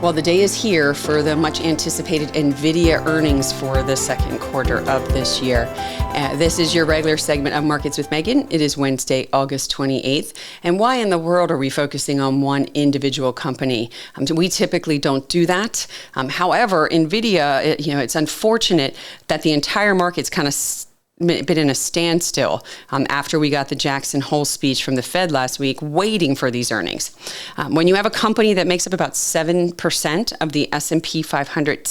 Well, the day is here for the much anticipated NVIDIA earnings for the second quarter of this year. This is your regular segment of Markets with Megan. It is Wednesday, August 28th. And why in the world are we focusing on one individual company? We typically don't do that. However, NVIDIA, it's unfortunate that the entire market's kind of been in a standstill after we got the Jackson Hole speech from the Fed last week, waiting for these earnings. When you have a company that makes up about 7% of the S&P 500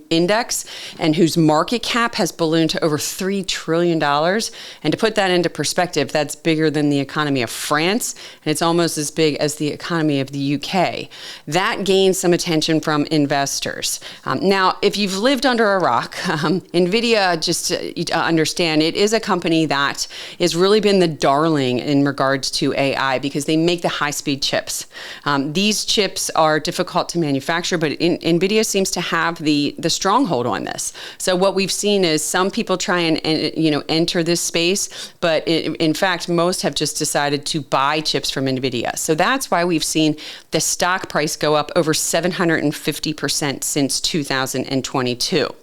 index and whose market cap has ballooned to over $3 trillion, and to put that into perspective, that's bigger than the economy of France, and it's almost as big as the economy of the UK. That gains some attention from investors. Now, if you've lived under a rock, NVIDIA, just understand it is a company that has really been the darling in regards to AI because they make the high-speed chips. These chips are difficult to manufacture, but NVIDIA seems to have the stronghold on this. So what we've seen is some people try and enter this space, but in fact, most have just decided to buy chips from NVIDIA. So that's why we've seen the stock price go up over 750% since 2022.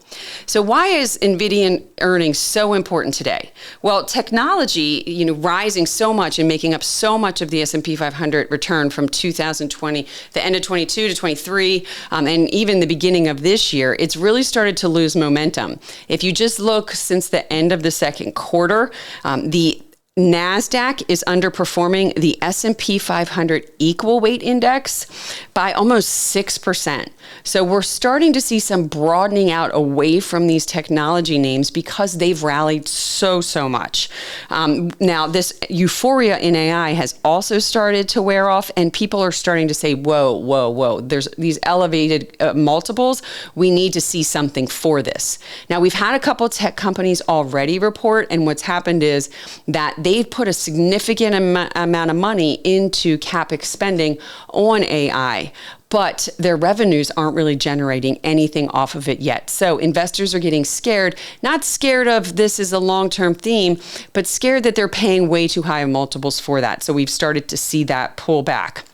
So why is NVIDIA earnings so important today? Well, technology, rising so much and making up so much of the S&P 500 return from 2020, the end of 22 to 23, and even the beginning of this year, it's really started to lose momentum. If you just look since the end of the second quarter, the NASDAQ is underperforming the S&P 500 equal weight index by almost 6%. So we're starting to see some broadening out away from these technology names because they've rallied so much. Now, this euphoria in AI has also started to wear off, and people are starting to say, whoa, there's these elevated multiples. We need to see something for this. Now, we've had a couple tech companies already report, and what's happened is that they've put a significant amount of money into CapEx spending on AI, but their revenues aren't really generating anything off of it yet. So investors are getting scared, not scared of this as a long-term theme, but scared that they're paying way too high multiples for that. So we've started to see that pull back.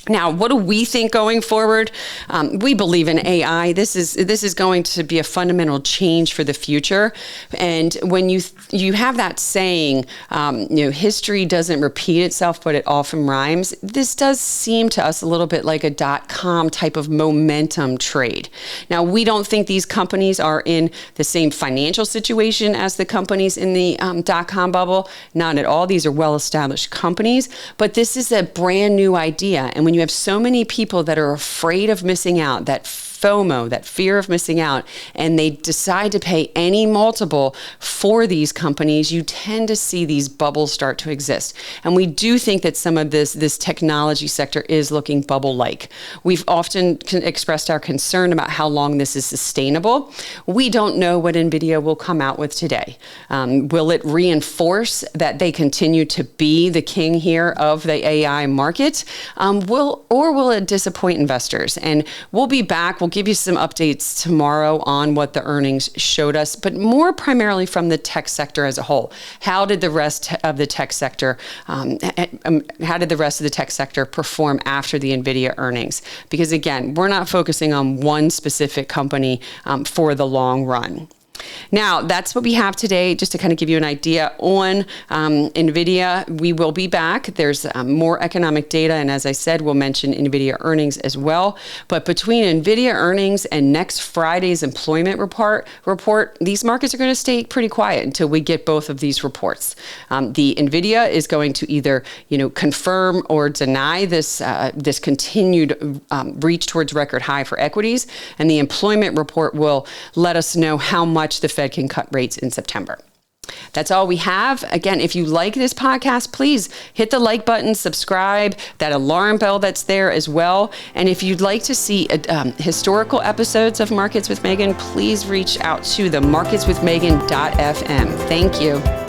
Now, what do we think going forward? We believe in AI. This is going to be a fundamental change for the future. And when you have that saying, history doesn't repeat itself, but it often rhymes. This does seem to us a little bit like a .com type of momentum trade. Now, we don't think these companies are in the same financial situation as the companies in the .com bubble. Not at all. These are well-established companies, but this is a brand new idea. And when you have so many people that are afraid of missing out, that FOMO, that fear of missing out, and they decide to pay any multiple for these companies, you tend to see these bubbles start to exist. And we do think that some of this technology sector is looking bubble-like. We've often expressed our concern about how long this is sustainable. We don't know what NVIDIA will come out with today. Will it reinforce that they continue to be the king here of the AI market? Or will it disappoint investors? And we'll be back. We'll give you some updates tomorrow on what the earnings showed us, but more primarily from the tech sector as a whole. How did the rest of the tech sector perform after the NVIDIA earnings? Because again, we're not focusing on one specific company for the long run. Now, that's what we have today, just to kind of give you an idea on NVIDIA. We will be back. There's more economic data, and as I said, we'll mention NVIDIA earnings as well. But between NVIDIA earnings and next Friday's employment report, these markets are going to stay pretty quiet until we get both of these reports. The NVIDIA is going to either, confirm or deny this continued reach towards record high for equities, and the employment report will let us know how much the Fed can cut rates in September. That's all we have. Again, if you like this podcast, please hit the like button, subscribe, that alarm bell that's there as well. And if you'd like to see historical episodes of Markets with Megan, please reach out to the marketswithmegan.fm. Thank you.